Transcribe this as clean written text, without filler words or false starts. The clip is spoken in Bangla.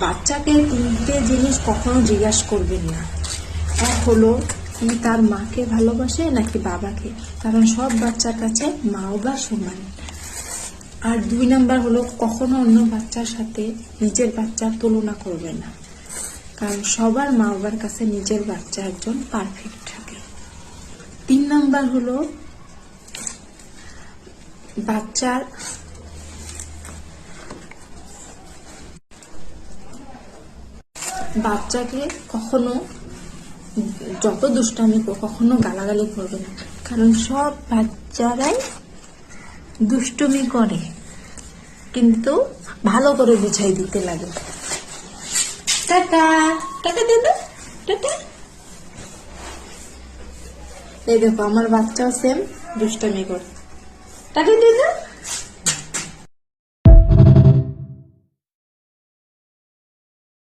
বাচ্চাকে তিনটে জিনিস কখনো জিজ্ঞাসা করবেন না। এক হলো কি তার মাকে ভালোবাসে নাকি বাবাকে, কারণ সব বাচ্চার কাছে মা বাবা সমান। আর 2 নাম্বার হলো কখনো অন্য বাচ্চার সাথে নিজের বাচ্চার তুলনা করবে না, কারণ সবার মা বাবার কাছে নিজের বাচ্চা একজন পারফেক্ট থাকে। 3 নাম্বার হলো বাচ্চাকে কখনো যত দুষ্টামি কখনো গালাগালি করবে না, কারণ সব বাচ্চারাই দুষ্টুমি করে, কিন্তু ভালো করে বুঝাই দিতে লাগে। টাটা টাটা দাদা টাটা। এই দেখো আমার বাচ্চাও সেম দুষ্টুমি করে। টাটা দাদা।